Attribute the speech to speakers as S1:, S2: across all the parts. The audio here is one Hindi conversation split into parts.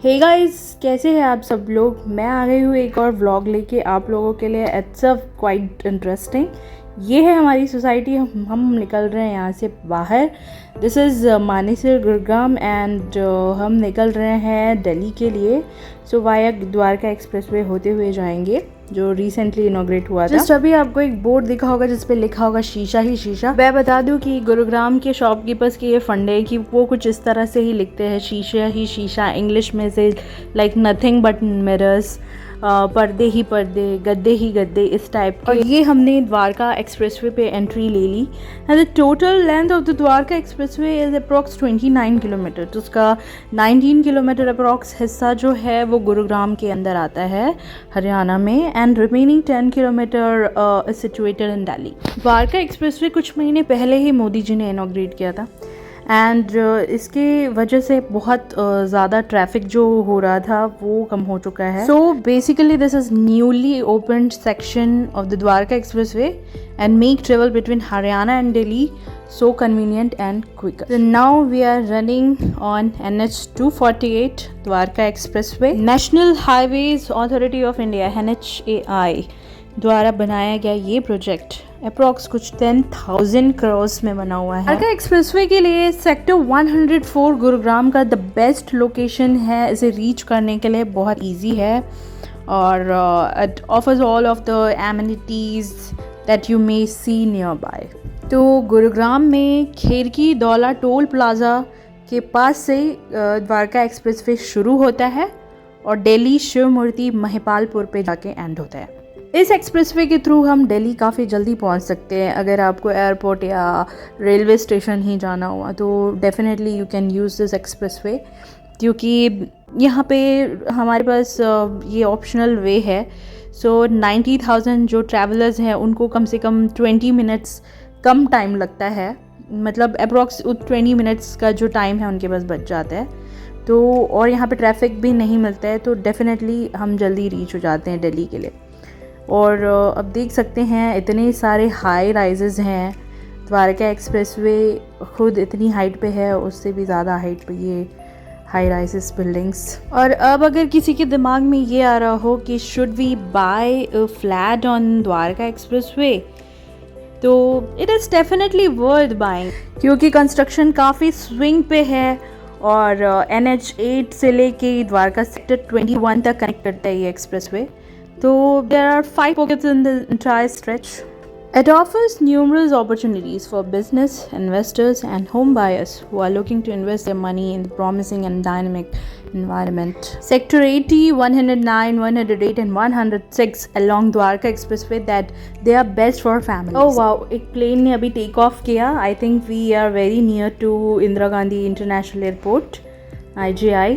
S1: हे गाइस, कैसे हैं आप सब लोग। मैं आ गई हूँ एक और व्लॉग लेके आप लोगों के लिए। It's quite interesting. ये है हमारी सोसाइटी। हम निकल रहे हैं यहाँ से बाहर। This is Manesar Gurugram and हम निकल रहे हैं दिल्ली के लिए। सो वाया द्वारका एक्सप्रेसवे होते हुए जाएंगे जो रिसेंटली इनॉग्रेट हुआ था। जस्ट अभी आपको एक बोर्ड दिखा होगा जिस पे लिखा होगा शीशा ही शीशा। मैं बता दूं कि गुरुग्राम के शॉपकीपर्स की ये फंडे है कि वो कुछ इस तरह से ही लिखते हैं, शीशा ही शीशा। इंग्लिश में से लाइक नथिंग बट मिरर्स, पर्दे ही पर्दे, गद्दे ही गद्दे, इस टाइप के। और ये हमने द्वारका एक्सप्रेसवे पे एंट्री ले ली। And the total length of the Dwarka expressway is approx 29 kilometre. तो उसका 19 किलोमीटर अप्रॉक्स हिस्सा जो है वो गुरुग्राम के अंदर आता है हरियाणा में, and remaining 10 kilometre is situated in Delhi. Dwarka expressway कुछ महीने पहले ही मोदी जी ने इनॉग्रेट किया था एंड इसके वजह से बहुत ज़्यादा ट्रैफिक जो हो रहा था वो कम हो चुका है। So basically this is newly opened section of the Dwarka expressway and make travel between Haryana and Delhi so convenient and quicker. So now we are running on NH 248 Dwarka Expressway. National Highways Authority of India NHAI द्वारा बनाया गया ये प्रोजेक्ट अप्रॉक्स कुछ 10,000 करोड़ में बना हुआ है। द्वारका एक्सप्रेसवे के लिए सेक्टर 104 गुरुग्राम का द बेस्ट लोकेशन है। इसे रीच करने के लिए बहुत इजी है और it offers all of the amenities that you may see nearby. तो गुरुग्राम में खेरकी दौला टोल प्लाज़ा के पास से द्वारका एक्सप्रेसवे शुरू होता है और दिल्ली शिव मूर्ति महिपालपुर पे जाके एंड होता है। इस एक्सप्रेसवे के थ्रू हम दिल्ली काफ़ी जल्दी पहुंच सकते हैं। अगर आपको एयरपोर्ट या रेलवे स्टेशन ही जाना हुआ तो definitely you can use this expressway, क्योंकि यहाँ पे हमारे पास ये ऑप्शनल वे है। सो 90,000 जो ट्रैवलर्स हैं उनको कम से कम 20 मिनट्स कम टाइम लगता है, मतलब अप्रॉक्स 20 मिनट्स का जो टाइम है उनके पास बच जाता है। तो और यहाँ पे ट्रैफिक भी नहीं मिलता है, तो डेफिनेटली हम जल्दी रीच हो जाते हैं दिल्ली के लिए। और अब देख सकते हैं इतने सारे हाई राइजेज़ हैं। द्वारका एक्सप्रेसवे खुद इतनी हाइट पे है, उससे भी ज़्यादा हाइट पे ये हाई राइजेस बिल्डिंग्स। और अब अगर किसी के दिमाग में ये आ रहा हो कि should we buy a flat on Dwarka expressway, so it is definitely worth buying, क्योंकि कंस्ट्रक्शन काफ़ी स्विंग पे है और NH8 से लेके द्वारका सेक्टर 21 तक कनेक्ट करता है ये एक्सप्रेसवे। तो there are 5 pockets in the entire stretch. It offers numerous opportunities for business, investors and home buyers who are looking to invest their money in the promising and dynamic environment. Sector 80, 109, 108 and 106 along Dwarka Expressway that they are best for families. Oh wow, एक plane ने अभी take off किया. I think we are very near to Indira Gandhi International Airport, IGI.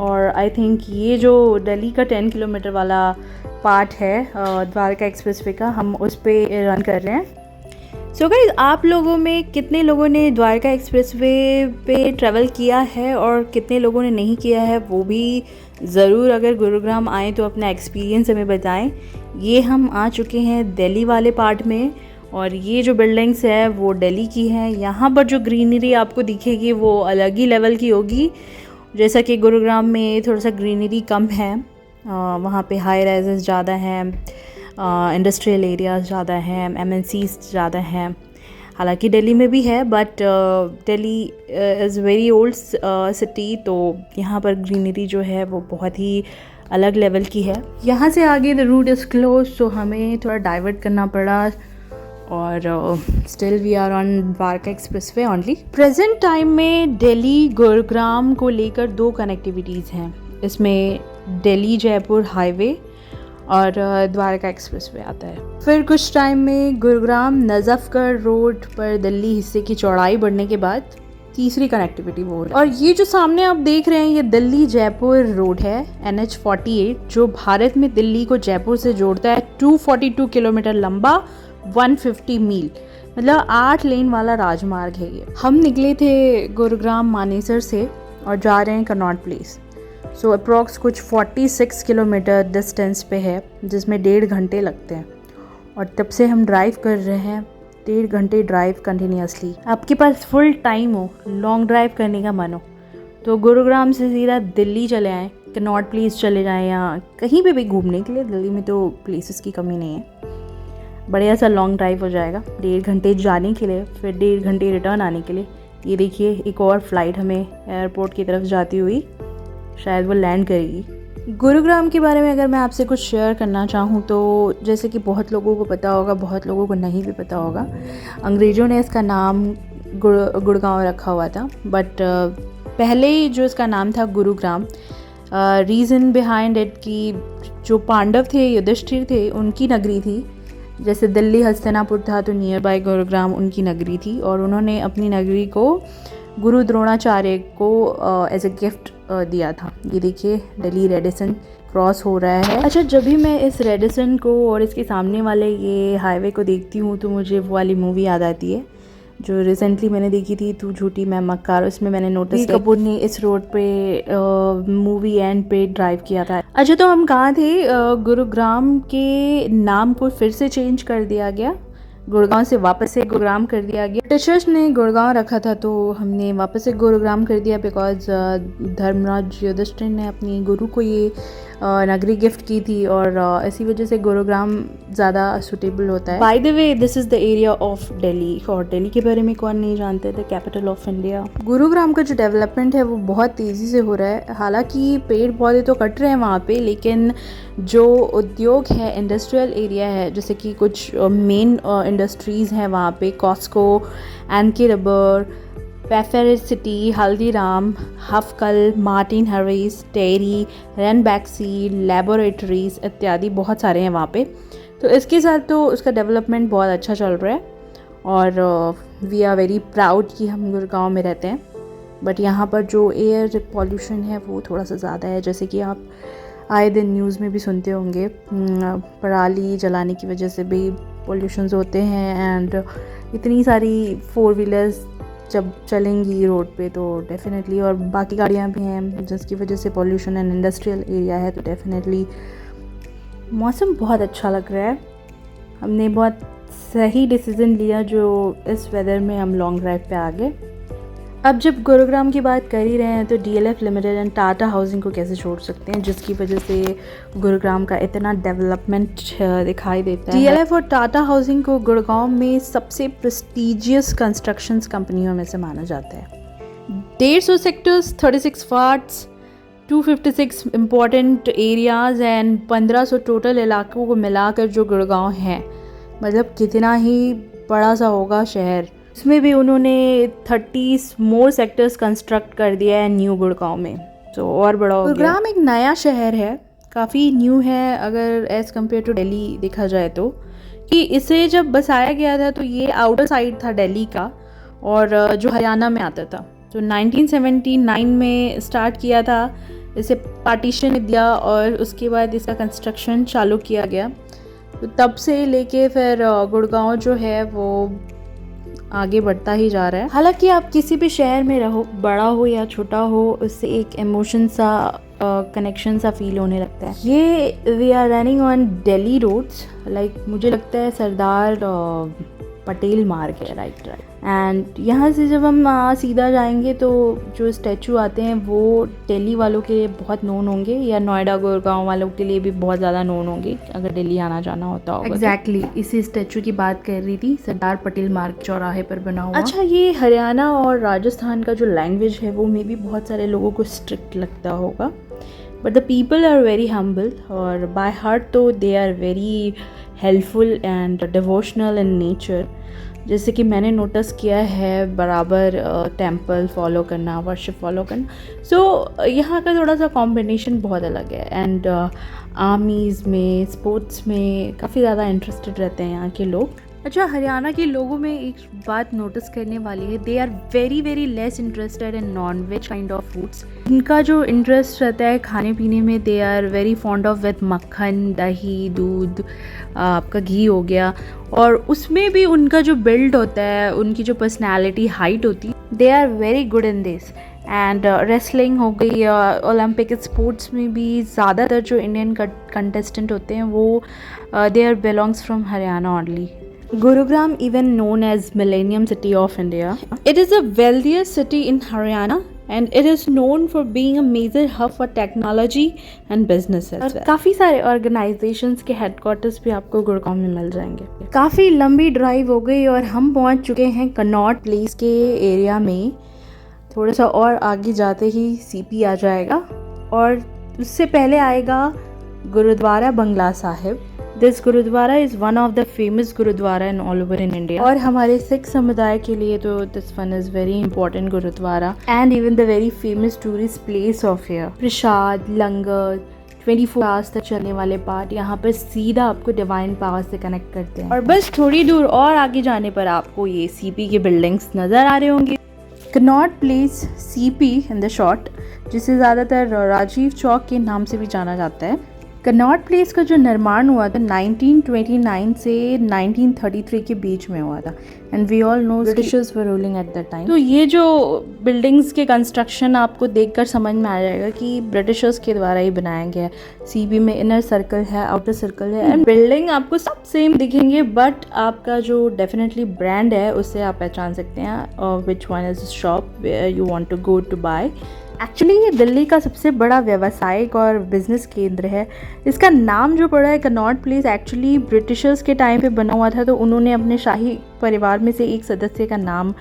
S1: और आई थिंक ये जो दिल्ली का 10 किलोमीटर वाला पार्ट है द्वारका एक्सप्रेसवे का, हम उस पर रन कर रहे हैं। सो गाइस, आप लोगों में कितने लोगों ने द्वारका एक्सप्रेसवे पे ट्रैवल किया है और कितने लोगों ने नहीं किया है, वो भी ज़रूर अगर गुरुग्राम आएँ तो अपना एक्सपीरियंस हमें बताएं। ये हम आ चुके हैं दिल्ली वाले पार्ट में और ये जो बिल्डिंग्स है वो दिल्ली की हैं। यहाँ पर जो ग्रीनरी आपको दिखेगी वो अलग ही लेवल की होगी। जैसा कि गुरुग्राम में थोड़ा सा ग्रीनरी कम है, वहाँ पे हाई राइजेस ज़्यादा हैं, इंडस्ट्रियल एरियाज़ ज़्यादा हैं, MNCs ज़्यादा हैं। हालांकि दिल्ली में भी है but Delhi is very old city, तो यहाँ पर ग्रीनरी जो है वो बहुत ही अलग लेवल की है। यहाँ से आगे द रूट इज़ क्लोज, तो हमें थोड़ा डाइवर्ट करना पड़ा और still we are on Dwarka expressway only. Present time में दिल्ली गुरुग्राम को लेकर 2 कनेक्टिविटीज़ हैं। इसमें दिल्ली जयपुर हाईवे और द्वारका एक्सप्रेसवे आता है। फिर कुछ टाइम में गुरुग्राम नजफगढ़ रोड पर दिल्ली हिस्से की चौड़ाई बढ़ने के बाद तीसरी कनेक्टिविटी वो है। और ये जो सामने आप देख रहे हैं ये दिल्ली जयपुर रोड है, NH 48, जो भारत में दिल्ली को जयपुर से जोड़ता है। 242 किलोमीटर लंबा, 150 मील, मतलब 8 लेन वाला राजमार्ग है ये। हम निकले थे गुरुग्राम मानेसर से और जा रहे हैं कनॉट प्लेस। सो अप्रॉक्स कुछ 46 किलोमीटर डिस्टेंस पे है, जिसमें 1.5 घंटे लगते हैं। और तब से हम ड्राइव कर रहे हैं, 1.5 घंटे ड्राइव कंटिन्यूसली। आपके पास फुल टाइम हो, लॉन्ग ड्राइव करने का मन हो, तो गुरुग्राम से सीधा दिल्ली चले आएँ कनॉट प्लेस चले जाएँ या कहीं पे भी घूमने के लिए, दिल्ली में तो प्लेसेस की कमी नहीं है। बढ़िया सा लॉन्ग ड्राइव हो जाएगा, 1.5 घंटे जाने के लिए, फिर 1.5 घंटे रिटर्न आने के लिए। ये देखिए एक और फ्लाइट हमें एयरपोर्ट की तरफ जाती हुई शायद वो लैंड करेगी। गुरुग्राम के बारे में अगर मैं आपसे कुछ शेयर करना चाहूँ तो जैसे कि बहुत लोगों को पता होगा, बहुत लोगों को नहीं भी पता होगा, अंग्रेज़ों ने इसका नाम गुड़गांव रखा हुआ था, बट पहले जो इसका नाम था गुरुग्राम, रीज़न बिहाइंड इट कि जो पांडव थे, युधिष्ठिर थे, उनकी नगरी थी। जैसे दिल्ली हस्तिनापुर था तो नियर बाय गुरुग्राम उनकी नगरी थी, और उन्होंने अपनी नगरी को गुरु द्रोणाचार्य को एज ए गिफ्ट दिया था। ये देखिए दिल्ली रेडिसन क्रॉस हो रहा है। अच्छा, जब भी मैं इस रेडिसन को और इसके सामने वाले ये हाईवे को देखती हूँ तो मुझे वो वाली मूवी याद आती है जो रिसेंटली मैंने देखी थी, तू झूठी मैं मक्कार। उसमें मैंने नोटिस किया कपूर ने इस रोड पे मूवी एंड पे ड्राइव किया था। अच्छा, तो हम कहाँ थे? गुरुग्राम के नाम को फिर से चेंज कर दिया गया, गुड़गांव से वापस से गुरुग्राम कर दिया गया। ब्रिटिशर्स ने गुड़गांव रखा था तो हमने वापस से गुरुग्राम कर दिया, बिकॉज धर्मराज युधिष्ठिर ने अपनी गुरु को ये नगरी गिफ्ट की थी, और इसी वजह से गुरुग्राम ज़्यादा सूटेबल होता है। By the way, this is the area of Delhi, और दिल्ली के बारे में कौन नहीं जानते थे, कैपिटल ऑफ इंडिया। गुरुग्राम का जो डेवलपमेंट है वो बहुत तेज़ी से हो रहा है। हालांकि पेड़ पौधे तो कट रहे हैं वहाँ पे, लेकिन जो उद्योग है, इंडस्ट्रियल एरिया है, जैसे कि कुछ मेन इंडस्ट्रीज़ हैं वहाँ पे, कॉस्को, एनके रबर, पेफेरिसिटी, हल्दीराम, हफकल, Martin Harris, dairy, Ranbaxy, laboratories इत्यादि बहुत सारे हैं वहाँ पे। तो इसके साथ तो उसका डेवलपमेंट बहुत अच्छा चल रहा है, और वी आर वेरी प्राउड कि हम गुड़गांव में रहते हैं। बट यहाँ पर जो एयर पॉल्यूशन है वो थोड़ा सा ज़्यादा है, जैसे कि आप आए दिन न्यूज़ में भी सुनते होंगे, पराली जलाने की वजह से भी पोल्यूशंस होते हैं, एंड इतनी सारी 4 व्हीलर्स जब चलेंगी रोड पे तो डेफिनेटली, और बाकी गाड़ियाँ भी हैं जिसकी वजह से पोल्यूशन एंड इंडस्ट्रियल एरिया है, तो डेफिनेटली मौसम बहुत अच्छा लग रहा है। हमने बहुत सही डिसीज़न लिया जो इस वेदर में हम लॉन्ग ड्राइव पे आ गए। अब जब गुरुग्राम की बात कर ही रहे हैं तो DLF limited and Tata housing को कैसे छोड़ सकते हैं, जिसकी वजह से गुरुग्राम का इतना डेवलपमेंट दिखाई देता है। DLF और टाटा हाउसिंग को गुड़गांव में सबसे प्रेस्टीजियस कंस्ट्रक्शंस कंपनियों में से माना जाता है। 150 sectors, 36 wards, 256 important areas and 1500 total इलाकों को मिलाकर जो गुड़गांव है, मतलब कितना ही बड़ा सा होगा शहर। इसमें भी उन्होंने 30 मोर सेक्टर्स कंस्ट्रक्ट कर दिया है न्यू गुड़गांव में, तो और बड़ा हो गया। गुड़गांव एक नया शहर है, काफ़ी न्यू है अगर एज़ कम्पेयर टू दिल्ली देखा जाए तो, कि इसे जब बसाया गया था तो ये आउटर साइड था दिल्ली का, और जो हरियाणा में आता था। तो 1979 में स्टार्ट किया था, इसे पार्टीशन दिया और उसके बाद इसका कंस्ट्रक्शन चालू किया गया। तो तब से लेके फिर गुड़गांव जो है वो आगे बढ़ता ही जा रहा है। हालांकि आप किसी भी शहर में रहो, बड़ा हो या छोटा हो, उससे एक इमोशन सा कनेक्शन सा फील होने लगता है। ये we are running on Delhi roads, like मुझे लगता है सरदार पटेल मार्ग है, राइट। एंड यहाँ से जब हम सीधा जाएंगे तो जो स्टैचू आते हैं वो दिल्ली वालों के लिए बहुत नोन होंगे, या नोएडा गुड़गांव वालों के लिए भी बहुत ज़्यादा नोन होंगे अगर दिल्ली आना जाना होता होगा। एग्जैक्टली इसी स्टैचू की बात कर रही थी, सरदार पटेल मार्ग चौराहे पर बना हुआ। अच्छा, ये हरियाणा और राजस्थान का जो लैंग्वेज है वो मे भी बहुत सारे लोगों को स्ट्रिक्ट लगता होगा, but the people are very humble, और बाय हार्ट तो they are very helpful and devotional in nature. जैसे कि मैंने नोटिस किया है बराबर टेम्पल फॉलो करना, वर्शिप फॉलो करना। सो यहाँ का थोड़ा सा कॉम्बिनेशन बहुत अलग है, एंड आर्मीज़ में, स्पोर्ट्स में काफ़ी ज़्यादा इंटरेस्टेड रहते हैं यहाँ के लोग। अच्छा, हरियाणा के लोगों में एक बात नोटिस करने वाली है, they are very very less interested in non veg kind of foods. इनका जो इंटरेस्ट रहता है खाने पीने में, they are very fond of with makkhan, dahi, दूध, आपका घी हो गया, और उसमें भी उनका जो बिल्ड होता है, उनकी जो पर्सनैलिटी, हाइट होती है, they are very good in this. And wrestling हो गई, ओलंपिक स्पोर्ट्स में भी ज़्यादातर जो इंडियन कंटेस्टेंट होते हैं वो they are belongs from Haryana only. Gurugram, even known as Millennium City of India, it is the wealthiest city in Haryana and it is known for being a major hub for technology and business. काफ़ी सारे ऑर्गेनाइजेशंस के हेडक्वार्टर्स भी आपको गुड़गांव में मिल जाएंगे। काफ़ी लंबी ड्राइव हो गई और हम पहुंच चुके हैं कनॉट प्लेस के एरिया में। थोड़ा सा और आगे जाते ही सीपी आ जाएगा और उससे पहले आएगा Gurudwara Bangla Sahib. This gurudwara is one of the famous gurudwara in all over in India, और हमारे सिख समुदाय के लिए तो this one is very important gurudwara and even the very famous tourist place of here. प्रसाद, लंगर, 24 आवर्स तक चलने वाले पार्ट यहाँ पर सीधा आपको डिवाइन पावर से कनेक्ट करते हैं। और बस थोड़ी दूर और आगे जाने पर आपको ये सीपी के बिल्डिंग्स नज़र आ रहे होंगे। Connaught place CP in the short, जिसे ज़्यादातर राजीव चौक के नाम से भी जाना जाता है। कनॉट प्लेस का जो निर्माण हुआ था 1929 से 1933 के बीच में हुआ था and we all know Britishers were ruling at that time. तो ये जो बिल्डिंग्स के कंस्ट्रक्शन आपको देखकर समझ में आ जाएगा कि ब्रिटिशर्स के द्वारा ही बनाया गया है। सीपी में इनर सर्कल है, आउटर सर्कल है एंड बिल्डिंग आपको सब सेम दिखेंगे, बट आपका जो डेफिनेटली ब्रांड है उससे आप पहचान सकते हैं which one is shop where you want to go to buy. Actually ये दिल्ली का सबसे बड़ा व्यावसायिक और बिजनेस केंद्र है। इसका नाम जो पड़ा है कनॉट प्लेस, एक्चुअली ब्रिटिशर्स के टाइम पे बना हुआ था, तो उन्होंने अपने शाही परिवार में से एक सदस्य का नाम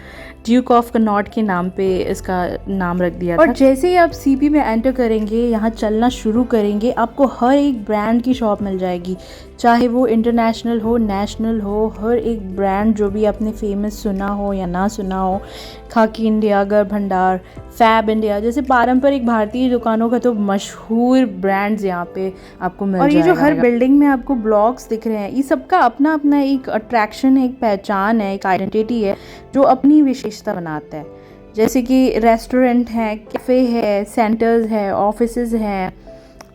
S1: ड्यूक ऑफ कनॉट के नाम पे इसका नाम रख दिया था। और जैसे ही आप सीपी में एंटर करेंगे, यहाँ चलना शुरू करेंगे, आपको हर एक ब्रांड की शॉप मिल जाएगी, चाहे वो इंटरनेशनल हो, नेशनल हो। हर एक ब्रांड जो भी आपने फेमस सुना हो या ना सुना हो, खाकी इंडिया, गर भंडार, फैब इंडिया जैसे पारंपरिक भारतीय दुकानों का तो मशहूर ब्रांड्स यहाँ पे आपको मिल जाएगा। और ये जो हर बिल्डिंग में आपको ब्लॉक्स दिख रहे हैं, ये सबका अपना अपना एक अट्रैक्शन है, एक पहचान है, एक आइडेंटिटी है जो अपनी विशेषता बनाता है। जैसे कि रेस्टोरेंट है, कैफ़े है, सेंटर्स है, ऑफिसेज हैं,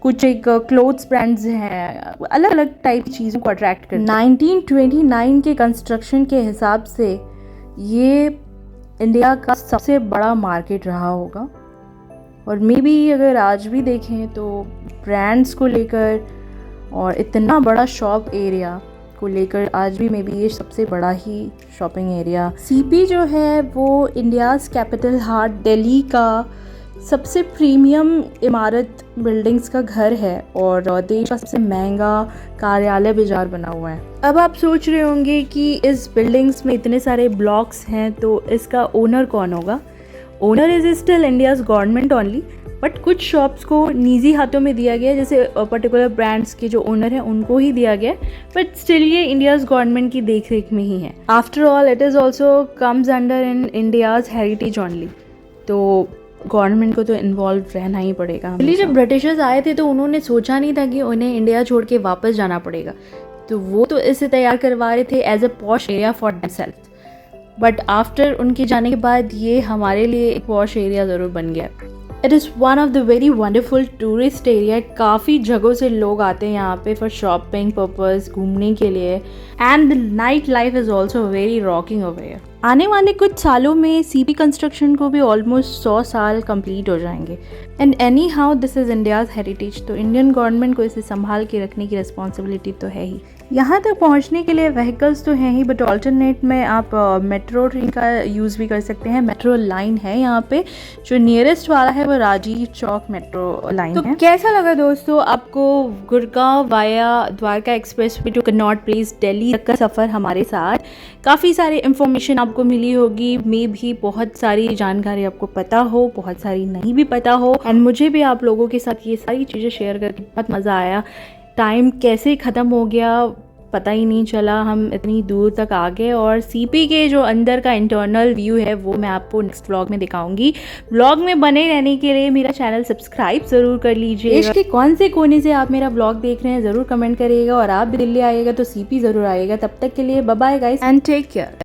S1: कुछ एक क्लोथ्स ब्रांड्स हैं, अलग अलग टाइप की चीज़ों को अट्रैक्ट करते हैं। 1929 के कंस्ट्रक्शन के हिसाब से ये इंडिया का सबसे बड़ा मार्केट रहा होगा, और मे बी अगर आज भी देखें तो ब्रांड्स को लेकर और इतना बड़ा शॉप एरिया को लेकर आज भी मे बी ये सबसे बड़ा ही शॉपिंग एरिया। सीपी जो है वो इंडियाज़ कैपिटल हार्ट दिल्ली का सबसे प्रीमियम इमारत बिल्डिंग्स का घर है और देश का सबसे महंगा कार्यालय बाजार बना हुआ है। अब आप सोच रहे होंगे कि इस बिल्डिंग्स में इतने सारे ब्लॉक्स हैं तो इसका ओनर कौन होगा। Owner is still India's government only, but कुछ शॉप्स को निजी हाथों में दिया गया, जैसे पर्टिकुलर ब्रांड्स के जो ओनर हैं उनको ही दिया गया, बट स्टिल ये इंडियाज़ गवर्नमेंट की देख रेख में ही है। After all it is also comes under in India's heritage only, तो गवर्नमेंट को तो इन्वॉल्व रहना ही पड़ेगा। पहले जब ब्रिटिशर्स आए थे तो उन्होंने सोचा नहीं था कि उन्हें इंडिया छोड़ के वापस जाना पड़ेगा, तो वो तो इसे तैयार करवा रहे थे as a posh area for themselves, but after उनके जाने के बाद ये हमारे लिए एक पॉश एरिया ज़रूर बन गया। It is one of the very wonderful tourist area. काफ़ी जगहों से लोग आते हैं यहाँ पे फॉर शॉपिंग पर्पज़, घूमने के लिए, and the night life is also very rocking over here. आने वाले कुछ सालों में सीपी कंस्ट्रक्शन को भी ऑलमोस्ट 100 साल कंप्लीट हो जाएंगे, and any how this is India's heritage, तो इंडियन गवर्नमेंट को इसे संभाल के रखने की रिस्पॉन्सिबिलिटी तो है ही। यहाँ तक पहुँचने के लिए व्हीकल्स तो हैं ही, बट ऑल्टरनेट में आप मेट्रो ट्रेन का यूज़ भी कर सकते हैं। मेट्रो लाइन है यहाँ पे, जो नियरेस्ट वाला है वो राजीव चौक मेट्रो लाइन है। कैसा लगा दोस्तों आपको Gurgaon via Dwarka expressway to Connaught Place Delhi तक का सफ़र हमारे साथ? काफ़ी सारी इंफॉर्मेशन आपको मिली होगी, मे भी बहुत सारी जानकारी आपको पता हो, बहुत सारी नहीं भी पता हो, एंड मुझे भी आप लोगों के साथ ये सारी चीज़ें शेयर करके बहुत मज़ा आया। टाइम कैसे ख़त्म हो गया पता ही नहीं चला, हम इतनी दूर तक आ गए। और सीपी के जो अंदर का इंटरनल व्यू है वो मैं आपको नेक्स्ट व्लॉग में दिखाऊंगी। व्लॉग में बने रहने के लिए मेरा चैनल सब्सक्राइब ज़रूर कर लीजिए। देश के कौन से कोने से आप मेरा व्लॉग देख रहे हैं ज़रूर कमेंट करिएगा, और आप भी दिल्ली आइएगा तो सीपी ज़रूर आइएगा। तब तक के लिए bye bye guys and take care.